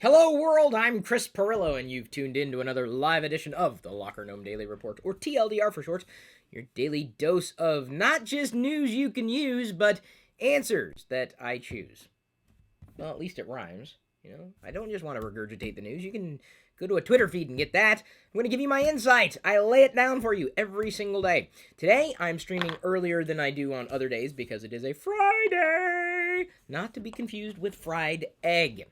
Hello world, I'm Chris Pirillo, and you've tuned in to another live edition of the LockerGnome Daily Report, or TLDR for short, your daily dose of not just news you can use, but answers that I choose. Well, at least it rhymes, I don't just want to regurgitate the news. You can go to a Twitter feed and get that. I'm going to give you my insight. I lay it down for you every single day. Today, I'm streaming earlier than I do on other days because it is a Friday, not to be confused with fried egg.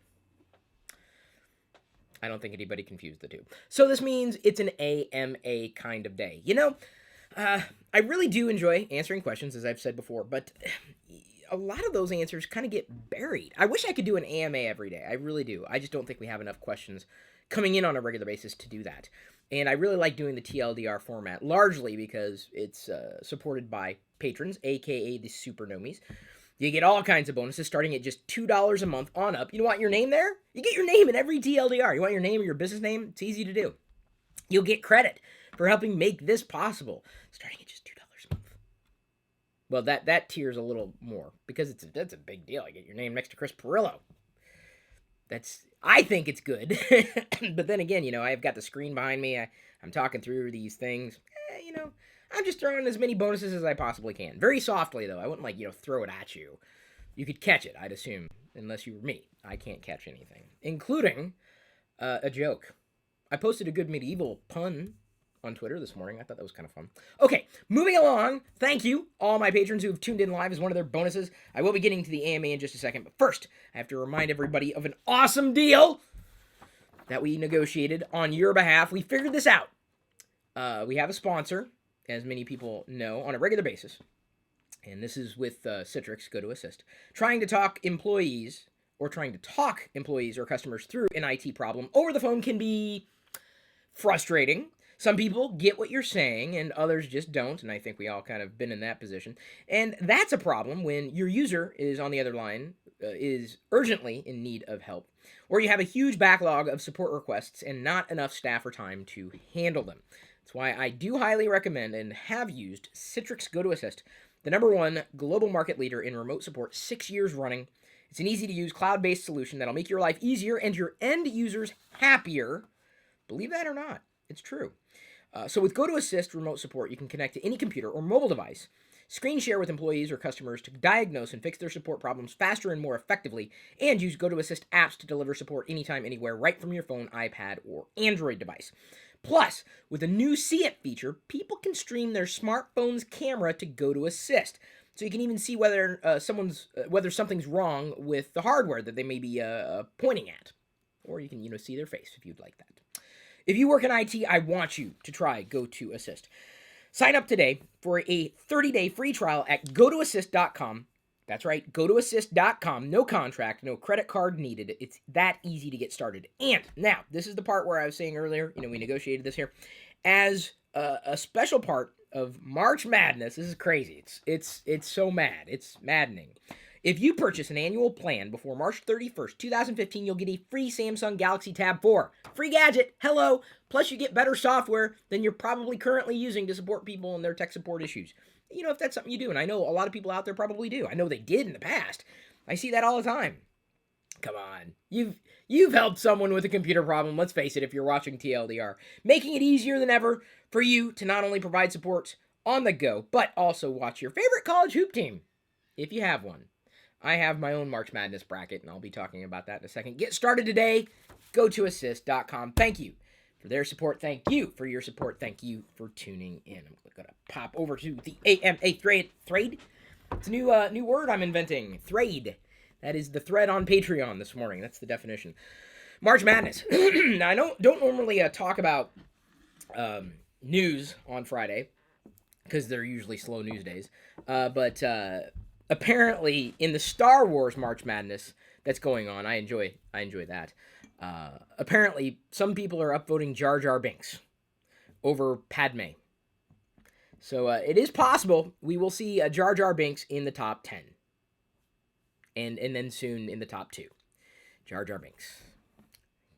I don't think anybody confused the two. So this means it's an AMA kind of day. I really do enjoy answering questions, as I've said before, but a lot of those answers kind of get buried. I wish I could do an AMA every day. I really do. I just don't think we have enough questions coming in on a regular basis to do that. And I really like doing the TLDR format, largely because it's supported by patrons, aka the Super Nomies. You get all kinds of bonuses starting at just $2 a month on up. You want your name there? You get your name in every TLDR. You want your name or your business name? It's easy to do. You'll get credit for helping make this possible, starting at just $2 a month. Well, that tier's a little more because that's a big deal. I get your name next to Chris Pirillo. I think it's good. But then again, I've got the screen behind me. I'm talking through these things. I'm just throwing as many bonuses as I possibly can. Very softly, though. I wouldn't, throw it at you. You could catch it, I'd assume, unless you were me. I can't catch anything, including a joke. I posted a good medieval pun on Twitter this morning. I thought that was kind of fun. Okay, moving along. Thank you, all my patrons who have tuned in live as one of their bonuses. I will be getting to the AMA in just a second, but first, I have to remind everybody of an awesome deal that we negotiated on your behalf. We figured this out. We have a sponsor, as many people know, on a regular basis, and this is with CITRIX, Go to Assist, trying to talk employees or customers through an IT problem over the phone can be frustrating. Some people get what you're saying, and others just don't, and I think we all kind of been in that position. And that's a problem when your user is on the other line, is urgently in need of help, or you have a huge backlog of support requests and not enough staff or time to handle them. That's why I do highly recommend and have used CITRIX Go to Assist, the #1 global market leader in remote support, 6 years running. It's an easy-to-use cloud-based solution that'll make your life easier and your end users happier. Believe that or not, it's true. So with Go to Assist remote support, you can connect to any computer or mobile device, screen share with employees or customers to diagnose and fix their support problems faster and more effectively, and use Go to Assist apps to deliver support anytime, anywhere, right from your phone, iPad, or Android device. Plus, with a new See It feature, people can stream their smartphone's camera to Go to Assist. So you can even see whether something's wrong with the hardware that they may be pointing at. Or you can, see their face if you'd like that. If you work in IT, I want you to try Go to Assist. Sign up today for a 30-day free trial at gotoassist.com. That's right, gotoassist.com. No contract, no credit card needed. It's that easy to get started. And now, this is the part where I was saying earlier, we negotiated this here. As a special part of March Madness, this is crazy. It's so mad. It's maddening. If you purchase an annual plan before March 31st, 2015, you'll get a free Samsung Galaxy Tab 4. Free gadget, hello! Plus you get better software than you're probably currently using to support people in their tech support issues. If that's something you do, and I know a lot of people out there probably do. I know they did in the past. I see that all the time. Come on. You've helped someone with a computer problem, let's face it, if you're watching TLDR, making it easier than ever for you to not only provide support on the go, but also watch your favorite college hoop team, if you have one. I have my own March Madness bracket, and I'll be talking about that in a second. Get started today. GoToAssist.com. Thank you for their support. Thank you for your support. Thank you for tuning in. I'm going to pop over to the AMA thread. It's a new word I'm inventing. Thread. That is the thread on Patreon this morning. That's the definition. March Madness. Now, I don't normally talk about news on Friday because they're usually slow news days. But apparently, in the Star Wars March Madness that's going on, I enjoy that. Apparently, some people are upvoting Jar Jar Binks over Padme. So it is possible we will see Jar Jar Binks in the top 10. And then soon in the top 2. Jar Jar Binks.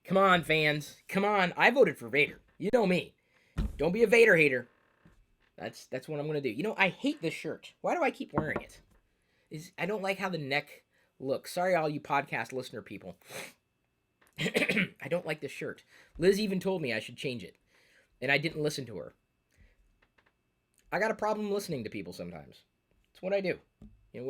Come on, fans. Come on. I voted for Vader. You know me. Don't be a Vader hater. That's what I'm going to do. I hate this shirt. Why do I keep wearing it? I don't like how the neck looks. Sorry, all you podcast listener people. I don't like this shirt. Liz even told me I should change it, and I didn't listen to her. I got a problem listening to people sometimes. It's what I do.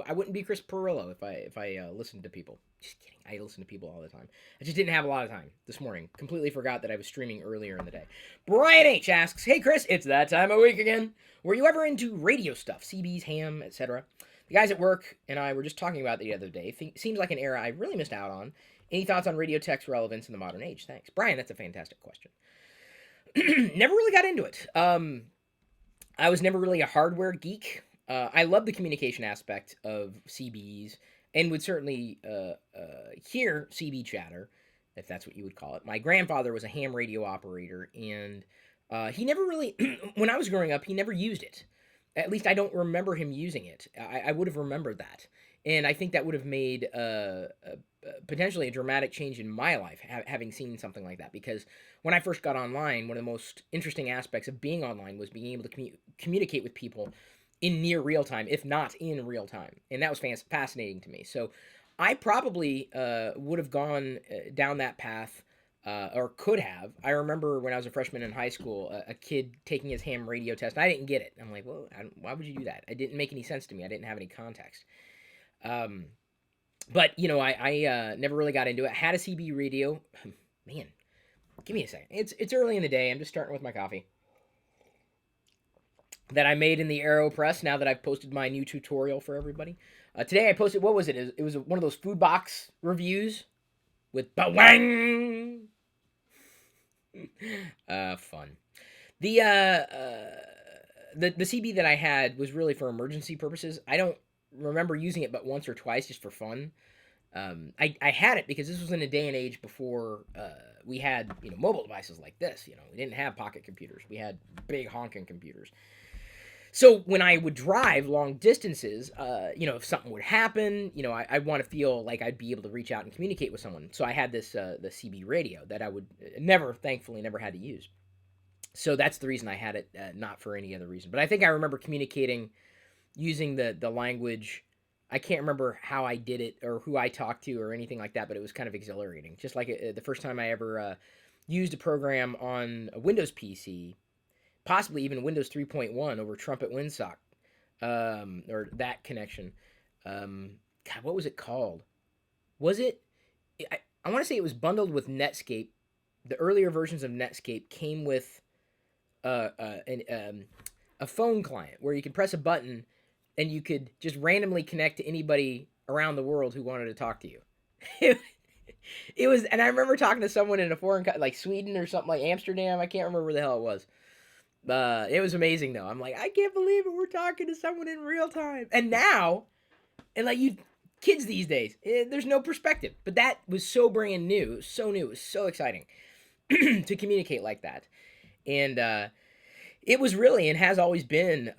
I wouldn't be Chris Pirillo if I listened to people. Just kidding. I listen to people all the time. I just didn't have a lot of time this morning. Completely forgot that I was streaming earlier in the day. Brian H asks, "Hey Chris, it's that time of week again. Were you ever into radio stuff, CBs, ham, etc.? The guys at work and I were just talking about it the other day. Seems like an era I really missed out on. Any thoughts on radio tech's relevance in the modern age? Thanks, Brian. That's a fantastic question. Never really got into it. I was never really a hardware geek. I love the communication aspect of CBs and would certainly hear CB chatter, if that's what you would call it. My grandfather was a ham radio operator, and he never really, when I was growing up, he never used it. At least I don't remember him using it. I would have remembered that. And I think that would have made potentially a dramatic change in my life, having seen something like that. Because when I first got online, one of the most interesting aspects of being online was being able to communicate with people in near real time, if not in real time. And that was fascinating to me. So I probably would have gone down that path, or could have. I remember when I was a freshman in high school, a kid taking his ham radio test. I didn't get it. I'm like, well, why would you do that? It didn't make any sense to me. I didn't have any context. But, I never really got into it. Had a CB radio. Man, give me a second. It's early in the day. I'm just starting with my coffee that I made in the AeroPress now that I've posted my new tutorial for everybody. Today I posted, what was it? It was one of those food box reviews with bawang. Fun. The CB that I had was really for emergency purposes. I don't remember using it but once or twice just for fun. I had it because this was in a day and age before we had mobile devices like this. We didn't have pocket computers. We had big honking computers. So when I would drive long distances, if something would happen, I'd want to feel like I'd be able to reach out and communicate with someone. So I had this the CB radio that I would thankfully never had to use. So that's the reason I had it, not for any other reason. But I think I remember communicating using the language. I can't remember how I did it or who I talked to or anything like that, but it was kind of exhilarating. Just like the first time I ever used a program on a Windows PC, possibly even Windows 3.1 over Trumpet Windsock, or that connection. God, what was it called? Was it? I want to say it was bundled with Netscape. The earlier versions of Netscape came with a phone client where you could press a button and you could just randomly connect to anybody around the world who wanted to talk to you. It was, and I remember talking to someone in a foreign country, like Sweden or something, like Amsterdam. I can't remember where the hell it was. It was amazing though. I'm like, I can't believe it. We're talking to someone in real time. And now, and like you kids these days, there's no perspective. But that was so brand new. It was so new. It was so exciting to communicate like that. And it was really and has always been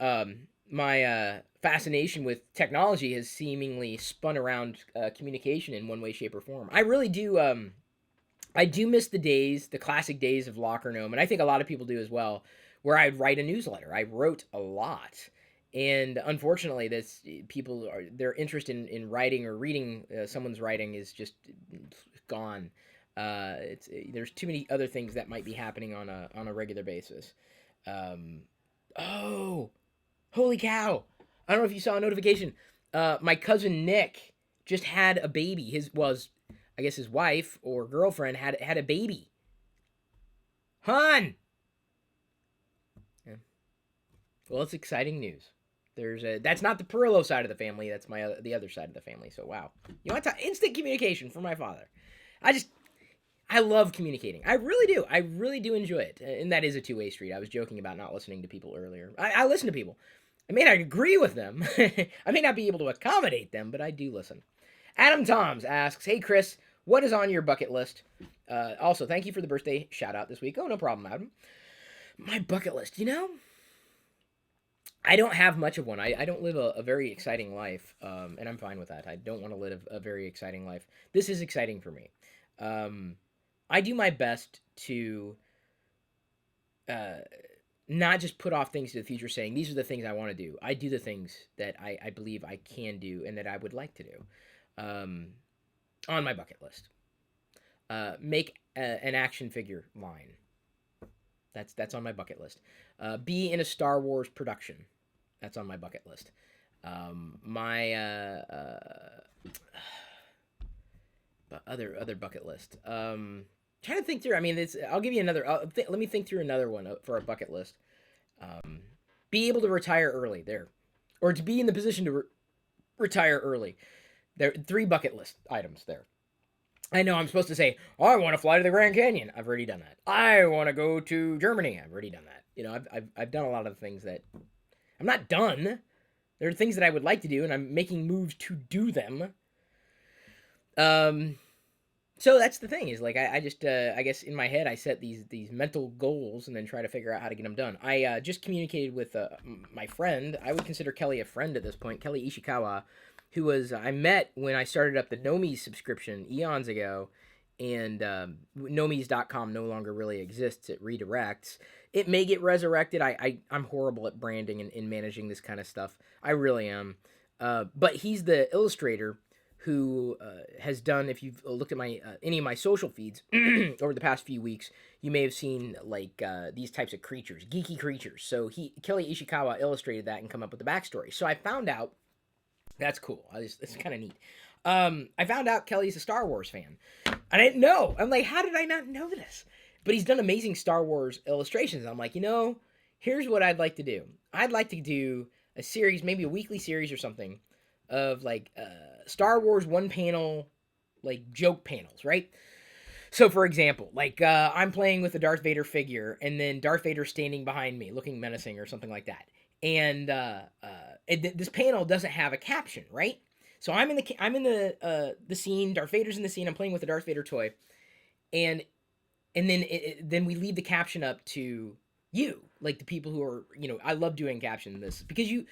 my fascination with technology has seemingly spun around communication in one way, shape, or form. I really do. I do miss the classic days of LockerGnome, and I think a lot of people do as well, where I'd write a newsletter. I wrote a lot, and unfortunately, their interest in writing or reading someone's writing is just gone. There's too many other things that might be happening on a regular basis. Oh, holy cow! I don't know if you saw a notification. My cousin Nick just had a baby. I guess his wife or girlfriend had a baby. Hun! Yeah. Well, it's exciting news. That's not the Pirillo side of the family. That's the other side of the family. So wow, instant communication from my father. I love communicating. I really do. I really do enjoy it. And that is a two-way street. I was joking about not listening to people earlier. I listen to people. I may not agree with them. I may not be able to accommodate them, but I do listen. Adam Toms asks, "Hey Chris, what is on your bucket list?" Also, thank you for the birthday shout out this week. Oh, no problem, Adam. My bucket list, I don't have much of one. I don't live a very exciting life, and I'm fine with that. I don't want to live a very exciting life. This is exciting for me. I do my best to not just put off things to the future saying, these are the things I want to do. I do the things that I believe I can do and that I would like to do on my bucket list. Make an action figure line. That's on my bucket list. Be in a Star Wars production. That's on my bucket list. My other bucket list. Trying to think through. I mean, I'll give you another. Let me think through another one for a bucket list. Be able to retire early there, or to be in the position to retire early. There, 3 bucket list items there. I know I'm supposed to say, oh, I want to fly to the Grand Canyon. I've already done that. I want to go to Germany. I've already done that. You know, I've done a lot of things that I'm not done. There are things that I would like to do, and I'm making moves to do them. So that's the thing is like I just I guess in my head I set these mental goals and then try to figure out how to get them done. I just communicated with my friend. I would consider Kelly a friend at this point. Kelly Issaquah, who was I met when I started up the Nomies subscription eons ago, and Nomies.com no longer really exists. It redirects. It may get resurrected. I'm horrible at branding and managing this kind of stuff. I really am. But he's the illustrator who has done, if you've looked at my any of my social feeds over the past few weeks, you may have seen like these types of creatures, geeky creatures. So Kelly Issaquah illustrated that and come up with the backstory. So I found out, that's cool. It's kind of neat. I found out Kelly's a Star Wars fan. I didn't know. I'm like, how did I not know this? But he's done amazing Star Wars illustrations. I'm like, here's what I'd like to do. I'd like to do a series, maybe a weekly series or something, of like Star Wars one panel, like joke panels, right? So for example, like I'm playing with a Darth Vader figure, and then Darth Vader standing behind me, looking menacing or something like that. And this panel doesn't have a caption, right? So I'm in the scene. Darth Vader's in the scene. I'm playing with a Darth Vader toy, and then we leave the caption up to you, like the people who are, I love doing caption this because you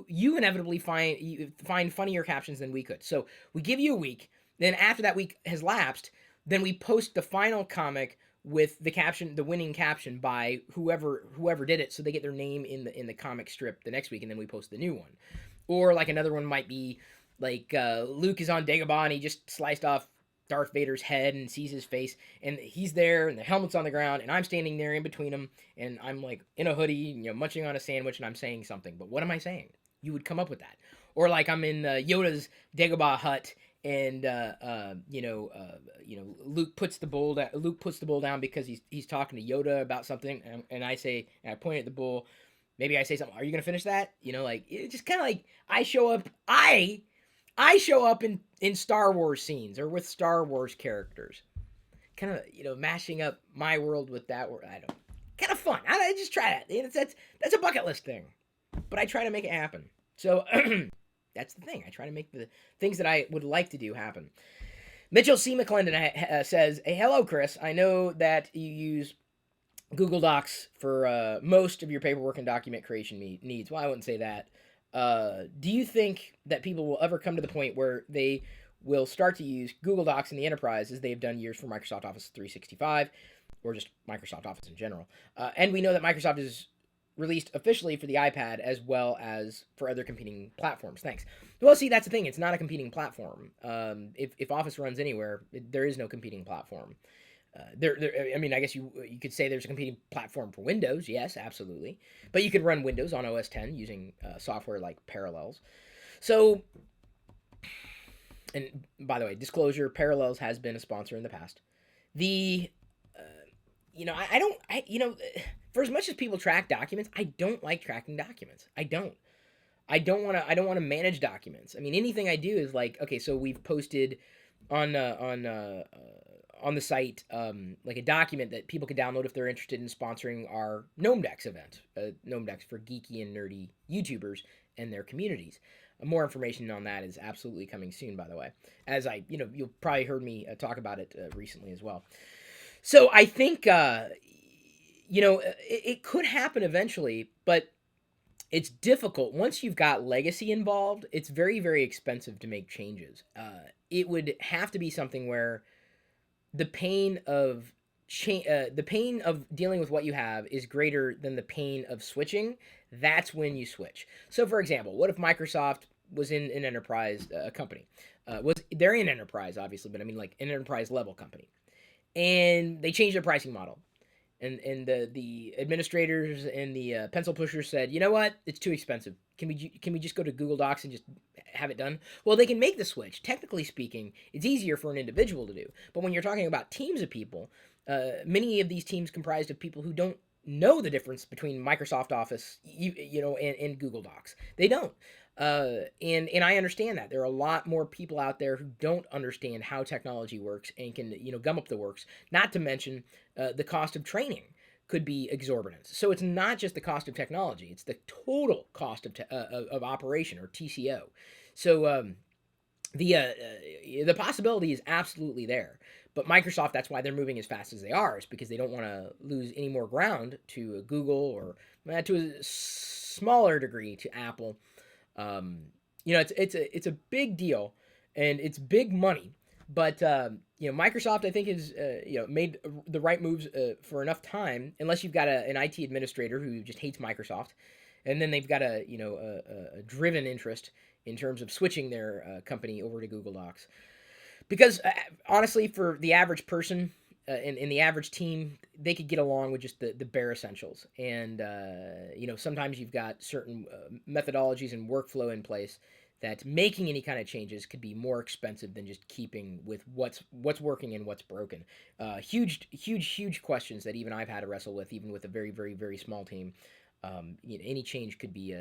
inevitably find funnier captions than we could. So we give you a week. Then after that week has lapsed, then we post the final comic with the caption, the winning caption by whoever did it, so they get their name in the comic strip the next week, and then we post the new one. Or like another one might be like Luke is on Dagobah and he just sliced off Darth Vader's head and sees his face, and he's there, and the helmet's on the ground, and I'm standing there in between them, and I'm like in a hoodie, munching on a sandwich, and I'm saying something. But what am I saying? You would come up with that. Or like I'm in Yoda's Dagobah hut, and Luke puts the bowl down. Luke puts the bowl down because he's talking to Yoda about something, and I point at the bowl. Maybe I say something. Are you gonna finish that? It's just kind of like I show up. I show up in Star Wars scenes or with Star Wars characters, kind of mashing up my world with that. I don't, kind of fun. I just try that. That's a bucket list thing, but I try to make it happen. So that's the thing. I try to make the things that I would like to do happen. Mitchell C. McClendon says, "Hey, hello, Chris. I know that you use Google Docs for most of your paperwork and document creation needs." Well, I wouldn't say that. Do you think that people will ever come to the point where they will start to use Google Docs in the enterprise as they've done years for Microsoft Office 365 or just Microsoft Office in general? And we know that Microsoft is released officially for the iPad as well as for other competing platforms. Thanks. Well, see, that's the thing. It's not a competing platform. If Office runs anywhere, there is no competing platform. I mean, I guess you could say there's a competing platform for Windows. Yes, absolutely. But you could run Windows on OS X using software like Parallels. So, and by the way, disclosure, Parallels has been a sponsor in the past. For as much as people track documents, I don't like tracking documents. I don't want to manage documents. I mean, anything I do is like, okay, so we've posted on the site like a document that people can download if they're interested in sponsoring our Gnome Decks event. Gnome Decks for geeky and nerdy YouTubers and their communities. More information on that is absolutely coming soon, by the way. As you'll probably heard me talk about it recently as well. So I think, it could happen eventually, but it's difficult. Once you've got legacy involved, it's very, very expensive to make changes. It would have to be something where the pain of dealing with what you have is greater than the pain of switching. That's when you switch. So, for example, what if Microsoft was in an enterprise company? They're in enterprise, obviously, but I mean like an enterprise level company. and they changed their pricing model. And the administrators and the pencil pushers said, you know what, it's too expensive. Can we just go to Google Docs and just have it done? Well, they can make the switch. Technically speaking, it's easier for an individual to do. But when you're talking about teams of people, many of these teams comprised of people who don't know the difference between Microsoft Office, and Google Docs. They don't. And I understand that there are a lot more people out there who don't understand how technology works and can gum up the works. Not to mention the cost of training could be exorbitant. So it's not just the cost of technology; it's the total cost of operation, or TCO. So the possibility is absolutely there. But Microsoft, that's why they're moving as fast as they are, is because they don't want to lose any more ground to Google, or to a smaller degree to Apple. It's a big deal, and it's big money. But Microsoft, I think, has made the right moves for enough time. Unless you've got an IT administrator who just hates Microsoft, and then they've got a driven interest in terms of switching their company over to Google Docs. Because honestly, for the average person in the average team, they could get along with just the bare essentials. And sometimes you've got certain methodologies and workflow in place that making any kind of changes could be more expensive than just keeping with what's working and what's broken. Huge questions that even I've had to wrestle with, even with a very, very, very small team. Any change could be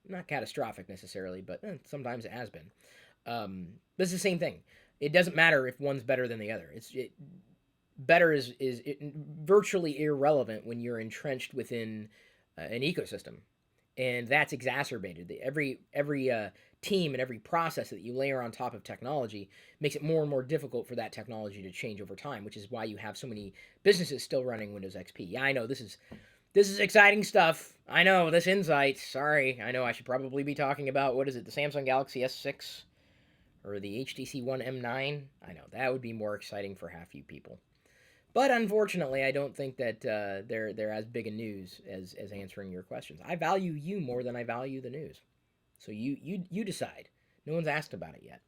not catastrophic necessarily, but sometimes it has been. This is the same thing. It doesn't matter if one's better than the other. Better is virtually irrelevant when you're entrenched within an ecosystem, and that's exacerbated. Every team and every process that you layer on top of technology makes it more and more difficult for that technology to change over time, which is why you have so many businesses still running Windows XP. Yeah, I know this is exciting stuff. I know this insight. Sorry, I know I should probably be talking about, what is it, the Samsung Galaxy S6 or the HTC One M9. I know that would be more exciting for half you people. But unfortunately, I don't think that they're as big a news as answering your questions. I value you more than I value the news. So you decide. No one's asked about it yet.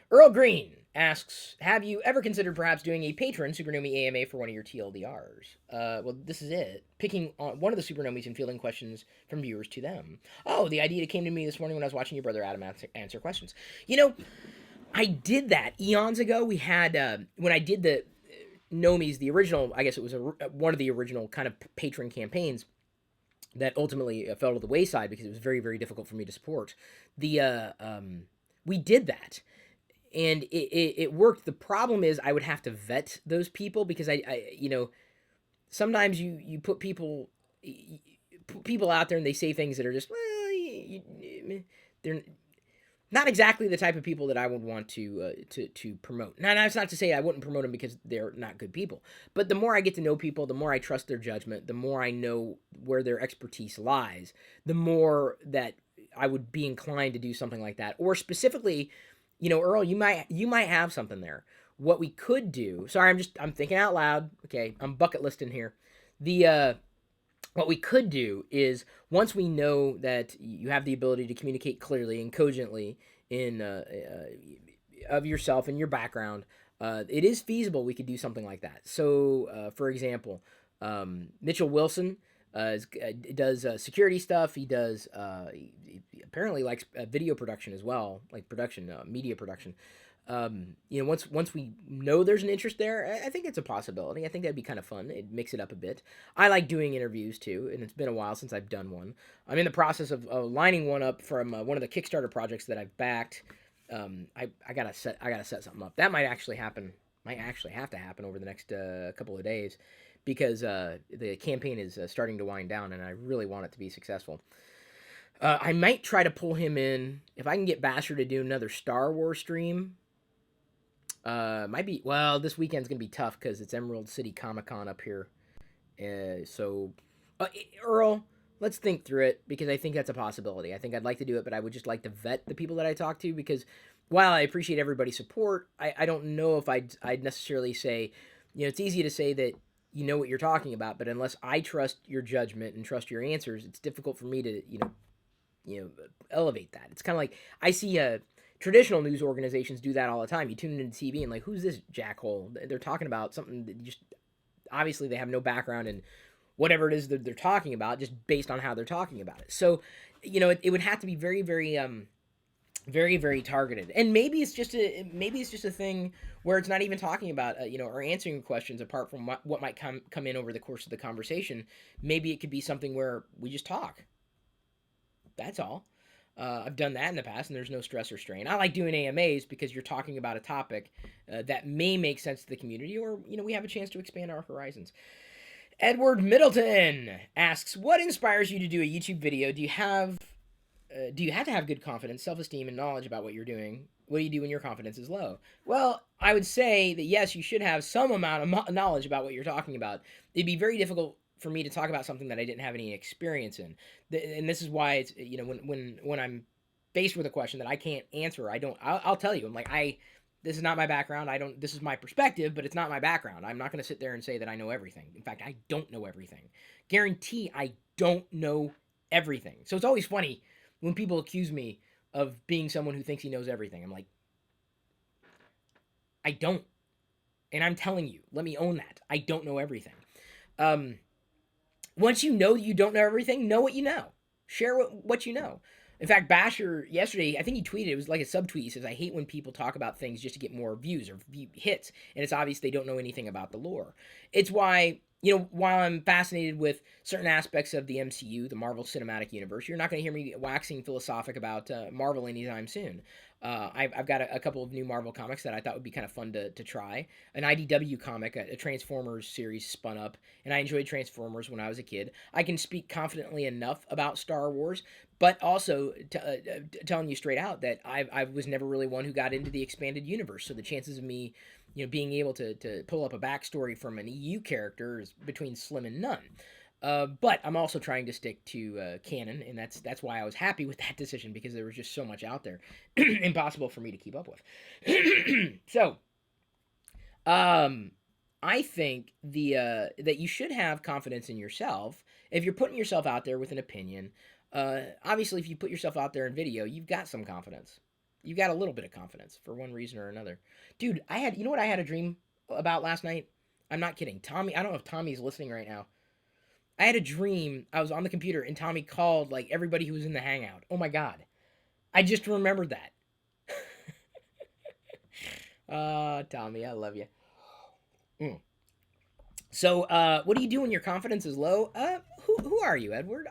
Earl Green asks, have you ever considered perhaps doing a patron Supernomi AMA for one of your TLDRs? Well, this is it. Picking on one of the Supernomis and fielding questions from viewers to them. Oh, the idea came to me this morning when I was watching your brother Adam answer questions. I did that eons ago. We had, when I did the Nomis, the original, I guess it was one of the original kind of patron campaigns that ultimately fell to the wayside because it was very, very difficult for me to support. We did that, and it worked. The problem is I would have to vet those people because sometimes you put people out there and they say things that are just, they're not exactly the type of people that I would want to promote. Now, that's not to say I wouldn't promote them because they're not good people. But the more I get to know people, the more I trust their judgment, the more I know where their expertise lies, the more that I would be inclined to do something like that. Or specifically, Earl, you might have something there. What we could do. Sorry, I'm thinking out loud. Okay, I'm bucket listing here. What we could do is, once we know that you have the ability to communicate clearly and cogently of yourself and your background, it is feasible we could do something like that. So, for example, Mitchell Wilson does security stuff. He does he apparently likes video production as well, like media production. Once we know there's an interest there, I think it's a possibility. I think that'd be kind of fun. It mix it up a bit. I like doing interviews too, and it's been a while since I've done one. I'm in the process of lining one up from one of the Kickstarter projects that I've backed. I gotta set something up. That might actually have to happen over the next couple of days, because the campaign is starting to wind down, and I really want it to be successful. I might try to pull him in if I can get Basher to do another Star Wars stream. Might be, well, this weekend's gonna be tough because it's Emerald City Comic-Con up here. Earl, let's think through it, because I think that's a possibility. I think I'd like to do it, but I would just like to vet the people that I talk to, because while I appreciate everybody's support, I don't know if I'd necessarily say, it's easy to say that you know what you're talking about, but unless I trust your judgment and trust your answers, it's difficult for me to, elevate that. It's kind of like I see traditional news organizations do that all the time. You tune into TV and like, who's this jackhole? They're talking about something that just obviously they have no background in whatever it is that they're talking about, just based on how they're talking about it. So, it would have to be very, very, very, very targeted. And maybe it's just a thing where it's not even talking about, or answering questions apart from what might come in over the course of the conversation. Maybe it could be something where we just talk. That's all. I've done that in the past, and there's no stress or strain. I like doing AMAs because you're talking about a topic that may make sense to the community, or we have a chance to expand our horizons. Edward Middleton asks, "What inspires you to do a YouTube video? Do you have to have good confidence, self-esteem, and knowledge about what you're doing? What do you do when your confidence is low?" Well, I would say that yes, you should have some amount of knowledge about what you're talking about. It'd be very difficult for me to talk about something that I didn't have any experience in, and this is why it's when I'm faced with a question that I can't answer, I'll tell you, I'm like, this is not my background. This is my perspective, but it's not my background. I'm not going to sit there and say that I know everything. In fact, I don't know everything. Guarantee I don't know everything. So it's always funny when people accuse me of being someone who thinks he knows everything. I'm like, I don't. And I'm telling you, let me own that. I don't know everything. Once you know that you don't know everything, know what you know. Share what you know. In fact, Basher yesterday, I think he tweeted, it was like a subtweet. He says, "I hate when people talk about things just to get more views or hits, and it's obvious they don't know anything about the lore." It's why, while I'm fascinated with certain aspects of the MCU, the Marvel Cinematic Universe, you're not going to hear me waxing philosophic about Marvel anytime soon. I've got a couple of new Marvel comics that I thought would be kind of fun to try. An IDW comic, a Transformers series spun up, and I enjoyed Transformers when I was a kid. I can speak confidently enough about Star Wars, but also telling you straight out that I was never really one who got into the expanded universe. So the chances of me, being able to pull up a backstory from an EU character is between slim and none. But I'm also trying to stick to canon, and that's why I was happy with that decision, because there was just so much out there, impossible for me to keep up with. So, I think that you should have confidence in yourself if you're putting yourself out there with an opinion. Obviously, if you put yourself out there in video, you've got some confidence. You've got a little bit of confidence for one reason or another. Dude, I had a dream about last night? I'm not kidding. Tommy, I don't know if Tommy's listening right now. I had a dream. I was on the computer and Tommy called like everybody who was in the hangout. Oh my god. I just remembered that. Tommy, I love you. So, what do you do when your confidence is low? Who are you, Edward?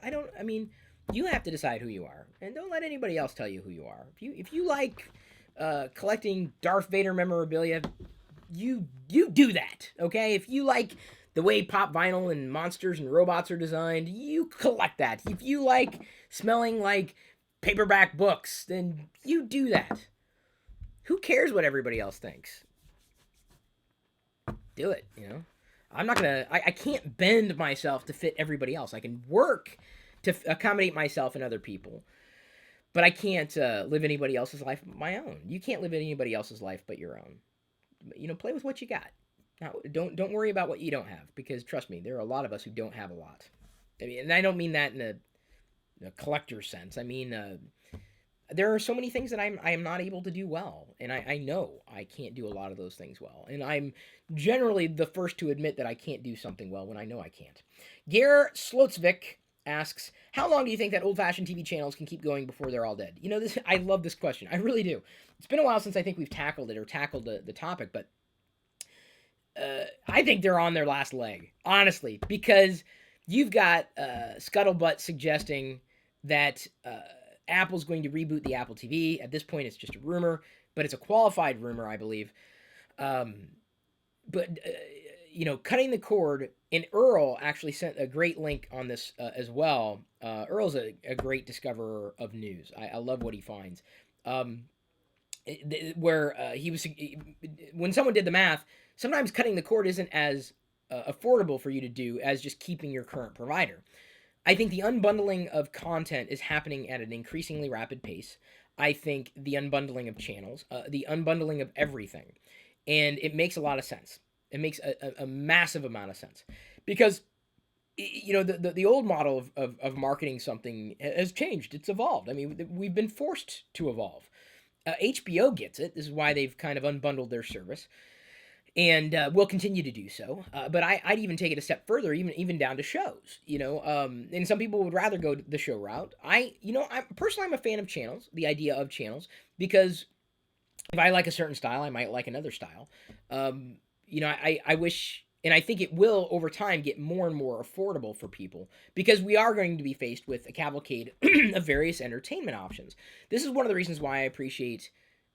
You have to decide who you are, and don't let anybody else tell you who you are. If you like collecting Darth Vader memorabilia, you do that, okay? If you like the way pop vinyl and monsters and robots are designed, you collect that. If you like smelling like paperback books, then you do that. Who cares what everybody else thinks? Do it, I'm not gonna, I can't bend myself to fit everybody else. I can work to accommodate myself and other people, but I can't live anybody else's life but my own. You can't live anybody else's life but your own. Play with what you got. Now, don't worry about what you don't have, because trust me, there are a lot of us who don't have a lot. And I don't mean that in a collector sense. I mean, there are so many things that I am not able to do well, and I know I can't do a lot of those things well, and I'm generally the first to admit that I can't do something well when I know I can't. Ger Slotsvik asks, "How long do you think that old-fashioned TV channels can keep going before they're all dead?" I love this question. I really do. It's been a while since I think we've tackled the topic, but I think they're on their last leg, honestly, because you've got Scuttlebutt suggesting that Apple's going to reboot the Apple TV. At this point, it's just a rumor, but it's a qualified rumor, I believe. Cutting the cord, and Earl actually sent a great link on this as well. Earl's a great discoverer of news. I love what he finds. He was, when someone did the math, sometimes cutting the cord isn't as affordable for you to do as just keeping your current provider. I think the unbundling of content is happening at an increasingly rapid pace. I think the unbundling of channels, the unbundling of everything, and it makes a lot of sense. It makes a massive amount of sense, because the old model of marketing something has changed. It's evolved. I mean, we've been forced to evolve. HBO gets it. This is why they've kind of unbundled their service, and will continue to do so. But I'd even take it a step further, even down to shows. And some people would rather go the show route. I'm a fan of channels. The idea of channels, because if I like a certain style, I might like another style. I wish, and I think it will over time get more and more affordable for people, because we are going to be faced with a cavalcade of various entertainment options. This is one of the reasons why I appreciate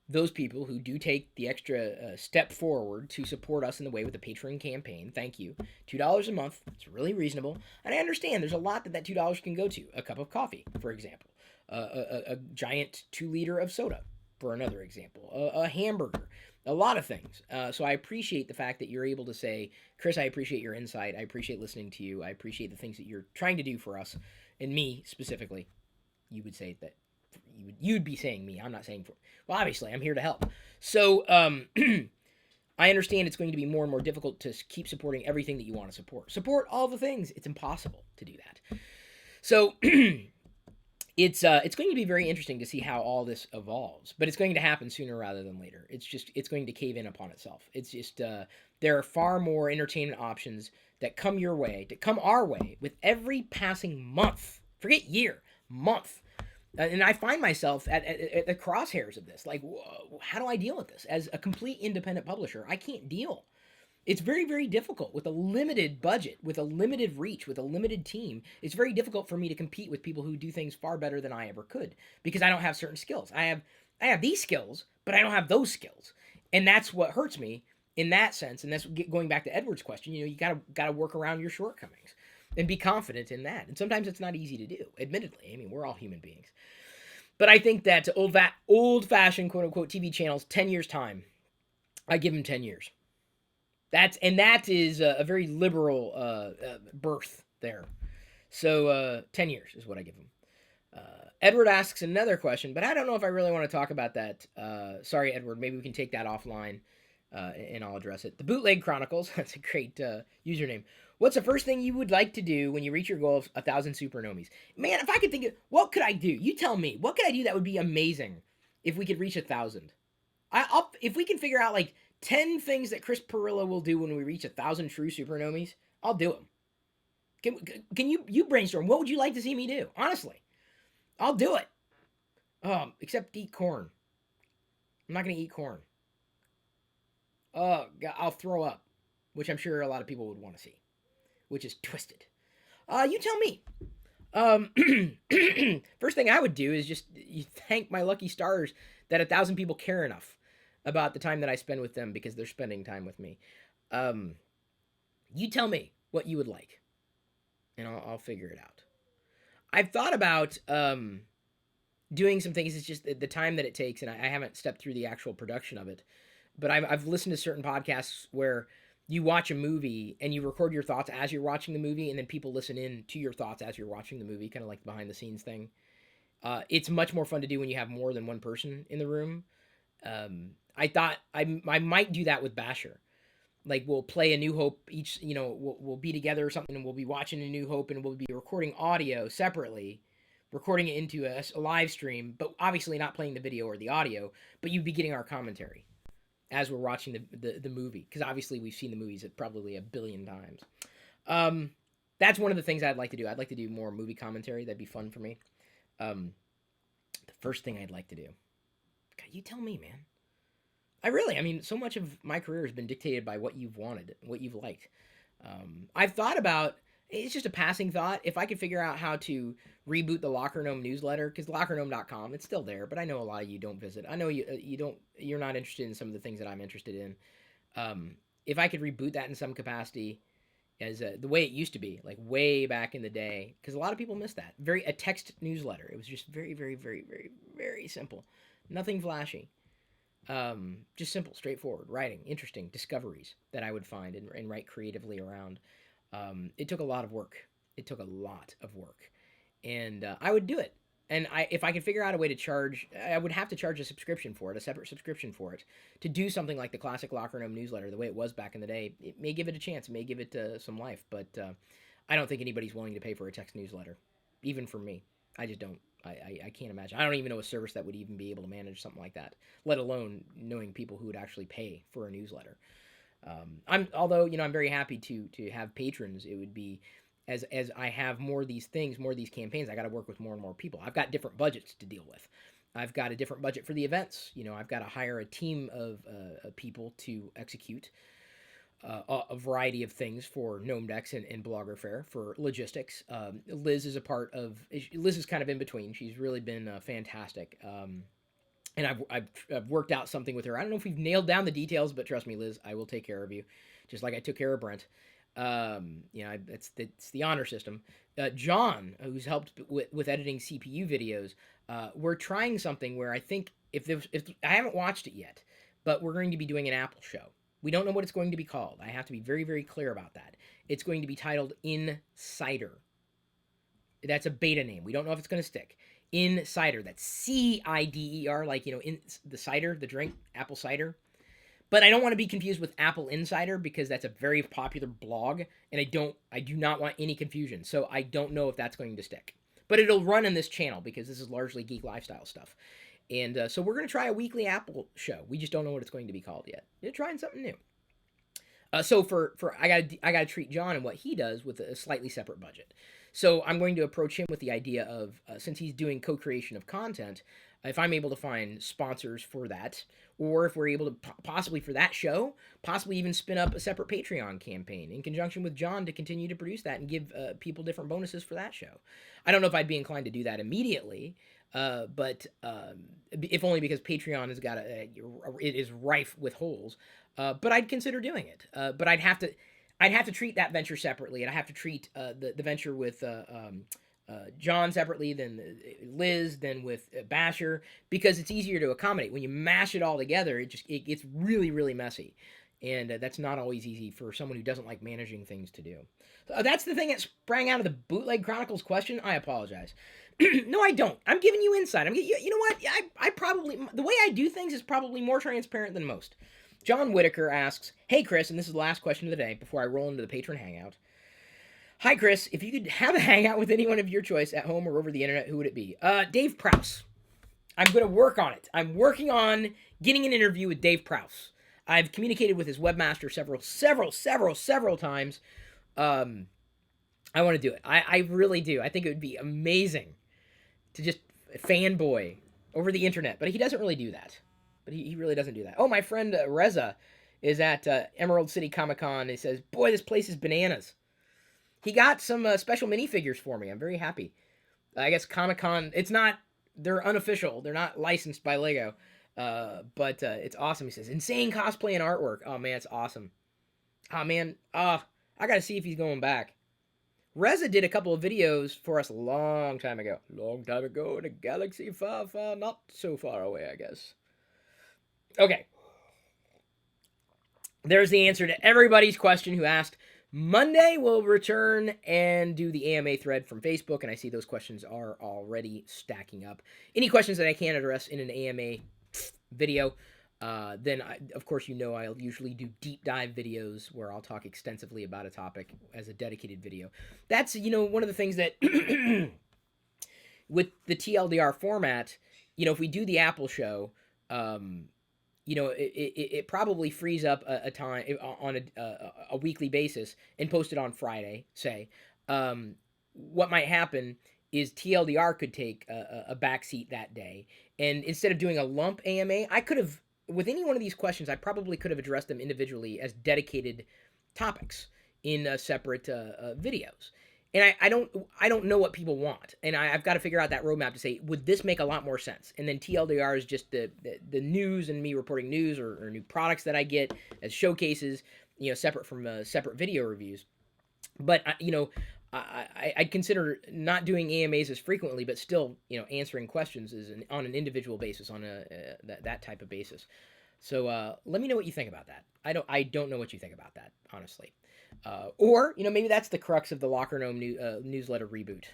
those people who do take the extra step forward to support us in the way with the Patreon campaign. Thank you. $2 a month. It's really reasonable. And I understand there's a lot that $2 can go to. A cup of coffee, for example. A giant 2-liter of soda, for another example. A hamburger. A lot of things. So I appreciate the fact that you're able to say, Chris, I appreciate your insight. I appreciate listening to you. I appreciate the things that you're trying to do for us. And me, specifically. You would say that you'd be saying me. I'm not saying for. Well, obviously, I'm here to help. So, I understand it's going to be more and more difficult to keep supporting everything that you want to support. Support all the things. It's impossible to do that. So, it's going to be very interesting to see how all this evolves. But it's going to happen sooner rather than later. It's going to cave in upon itself. It's just there are far more entertainment options that come your way, that come our way with every passing month. Forget year, month. And I find myself at the crosshairs of this. Like, whoa, how do I deal with this? As a complete independent publisher, I can't deal. It's very, very difficult with a limited budget, with a limited reach, with a limited team. It's very difficult for me to compete with people who do things far better than I ever could, because I don't have certain skills. I have these skills, but I don't have those skills. And that's what hurts me in that sense. And that's going back to Edward's question. You gotta work around your shortcomings and be confident in that. And sometimes it's not easy to do, admittedly. I mean, we're all human beings. But I think that old-fashioned, quote-unquote, TV channels, 10 years' time, I give them 10 years. That is a very liberal birth there. So 10 years is what I give them. Edward asks another question, but I don't know if I really want to talk about that. Sorry, Edward. Maybe we can take that offline, and I'll address it. The Bootleg Chronicles, that's a great username. What's the first thing you would like to do when you reach your goal of 1,000 supernomies? Man, if I could think of, what could I do? You tell me. What could I do that would be amazing if we could reach 1,000? If we can figure out like 10 things that Chris Pirillo will do when we reach 1,000 true supernomies, I'll do them. Can you brainstorm? What would you like to see me do? Honestly, I'll do it. Except eat corn. I'm not going to eat corn. Oh, God, I'll throw up, which I'm sure a lot of people would want to see, which is twisted. You tell me. First thing I would do is just thank my lucky stars that 1,000 people care enough about the time that I spend with them, because they're spending time with me. You tell me what you would like, and I'll figure it out. I've thought about doing some things. It's just the time that it takes, and I haven't stepped through the actual production of it. But I've listened to certain podcasts where you watch a movie and you record your thoughts as you're watching the movie, and then people listen in to your thoughts as you're watching the movie, kind of like the behind the scenes thing. It's much more fun to do when you have more than one person in the room. I thought I might do that with Basher. Like, we'll play A New Hope each, we'll be together or something, and we'll be watching A New Hope, and we'll be recording audio separately, recording it into a live stream, but obviously not playing the video or the audio, but you'd be getting our commentary as we're watching the movie, because obviously we've seen the movies probably 1 billion times. That's one of the things I'd like to do. I'd like to do more movie commentary. That'd be fun for me. The first thing I'd like to do, God, you tell me, man. I mean, so much of my career has been dictated by what you've wanted, what you've liked. I've thought about, it's just a passing thought, if I could figure out how to reboot the LockerGnome newsletter, because LockerGnome.com, it's still there, but I know a lot of you don't visit. I know you're not interested in some of the things that I'm interested in. If I could reboot that in some capacity, as the way it used to be, like way back in the day, because a lot of people miss that. A text newsletter. It was just very, very, very, very, very simple. Nothing flashy. Just simple, straightforward writing, interesting discoveries that I would find and write creatively around. It took a lot of work. And I would do it. And if I could figure out a way to charge, I would have to charge a subscription for it, a separate subscription for it, to do something like the classic LockerGnome newsletter, the way it was back in the day. It may give it a chance. It may give it some life. But I don't think anybody's willing to pay for a text newsletter, even for me. I just don't. I can't imagine. I don't even know a service that would even be able to manage something like that, let alone knowing people who would actually pay for a newsletter. Although I'm very happy to have patrons. It would be as I have more of these things, more of these campaigns. I got to work with more and more people. I've got different budgets to deal with. I've got a different budget for the events. I've got to hire a team of people to execute a variety of things for Gnome Decks and Blogger Fair for logistics. Liz is a part of. Liz is kind of in between. She's really been fantastic. And I've worked out something with her. I don't know if we've nailed down the details, but trust me, Liz, I will take care of you, just like I took care of Brent. It's the honor system. John, who's helped with editing CPU videos, we're trying something where I think if I haven't watched it yet, but we're going to be doing an Apple show. We don't know what it's going to be called. I have to be very, very clear about that. It's going to be titled Insider. That's a beta name. We don't know if it's going to stick. Insider. That's CIDER, like, in the cider, the drink, apple cider. But I don't want to be confused with Apple Insider because that's a very popular blog, and I do not want any confusion. So I don't know if that's going to stick. But it'll run in this channel because this is largely geek lifestyle stuff. And so we're going to try a weekly Apple show. We just don't know what it's going to be called yet. We're trying something new. So for I gotta treat John and what he does with a slightly separate budget. So I'm going to approach him with the idea of since he's doing co-creation of content, if I'm able to find sponsors for that, or if we're able to possibly for that show, possibly even spin up a separate Patreon campaign in conjunction with John to continue to produce that and give people different bonuses for that show. I don't know if I'd be inclined to do that immediately. But if only because Patreon has got it is rife with holes. But I'd consider doing it. But I'd have to treat that venture separately, and I have to treat the venture with John separately, then Liz, then with Basher, because it's easier to accommodate. When you mash it all together, it gets really, really messy. And that's not always easy for someone who doesn't like managing things to do. That's the thing that sprang out of the Bootleg Chronicles question. I apologize. No, I don't. I'm giving you insight. You know what? I probably, the way I do things is probably more transparent than most. John Whitaker asks, "Hey Chris," and this is the last question of the day before I roll into the patron hangout. "Hi Chris, if you could have a hangout with anyone of your choice at home or over the internet, who would it be?" Dave Prowse. I'm going to work on it. I'm working on getting an interview with Dave Prowse. I've communicated with his webmaster several times. I want to do it. I really do. I think it would be amazing to just fanboy over the internet, but he doesn't really do that. He really doesn't do that. Oh, my friend Reza is at Emerald City Comic Con. He says, "Boy, this place is bananas." He got some special minifigures for me. I'm very happy. I guess Comic Con, they're unofficial. They're not licensed by Lego. But it's awesome. He says, "Insane cosplay and artwork." Oh, man, it's awesome. Oh, man. I got to see if he's going back. Reza did a couple of videos for us a long time ago. Long time ago in a galaxy far, far, not so far away, I guess. Okay. There's the answer to everybody's question who asked. Monday we'll return and do the AMA thread from Facebook, and I see those questions are already stacking up. Any questions that I can't address in an AMA video, then of course I'll usually do deep dive videos where I'll talk extensively about a topic as a dedicated video. That's one of the things that with the TLDR format, if we do the Apple show, it probably frees up a time on a weekly basis and post it on Friday, say. What might happen is TLDR could take a backseat that day. And instead of doing a lump AMA, I could have, with any one of these questions, I probably could have addressed them individually as dedicated topics in separate videos. And I don't know what people want, and I've got to figure out that roadmap to say, would this make a lot more sense? And then TLDR is just the news and me reporting news or new products that I get as showcases, separate from separate video reviews. But I'd consider not doing AMAs as frequently, but still answering questions on an individual basis, on that type of basis. So let me know what you think about that. I don't know what you think about that, honestly. Or maybe that's the crux of the LockerGnome newsletter reboot.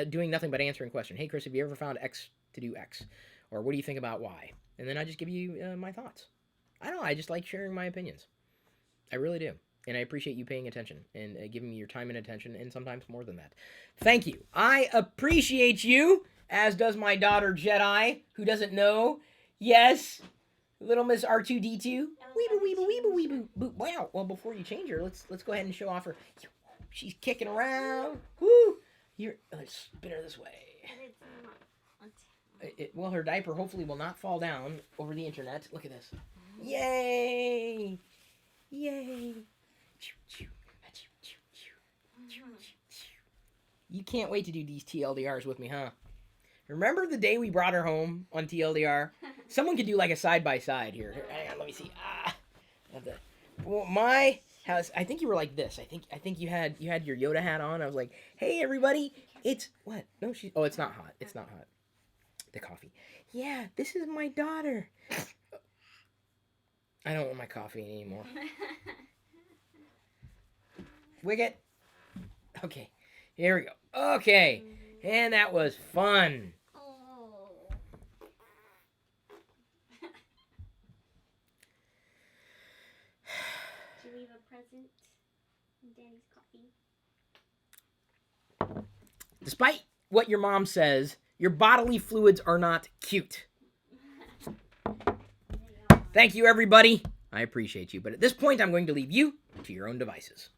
Doing nothing but answering questions. Hey Chris, have you ever found X to do X? Or what do you think about Y? And then I just give you my thoughts. I don't know. I just like sharing my opinions. I really do. And I appreciate you paying attention and giving me your time and attention, and sometimes more than that. Thank you. I appreciate you, as does my daughter Jedi, who doesn't know. Yes, little Miss R2D2. Weeboo, weeboo, weeboo, weeboo, boo. Wow. Well, before you change her, let's go ahead and show off her. She's kicking around. Woo! Let's spin her this way. Well, her diaper hopefully will not fall down over the internet. Look at this. Yay! Yay! You can't wait to do these TLDRs with me, huh? Remember the day we brought her home on TLDR? Someone could do like a side-by-side here. Hang on, let me see. Well, my house, I think you were like this. I think you had your Yoda hat on. I was like, hey, everybody. It's, what? No, oh, it's not hot. It's not hot. The coffee. Yeah, this is my daughter. I don't want my coffee anymore. Wicket. Okay, here we go. Okay, and that was fun. Oh. Did you leave a present in Danny's coffee? Despite what your mom says, your bodily fluids are not cute. Thank you, everybody. I appreciate you. But at this point, I'm going to leave you to your own devices.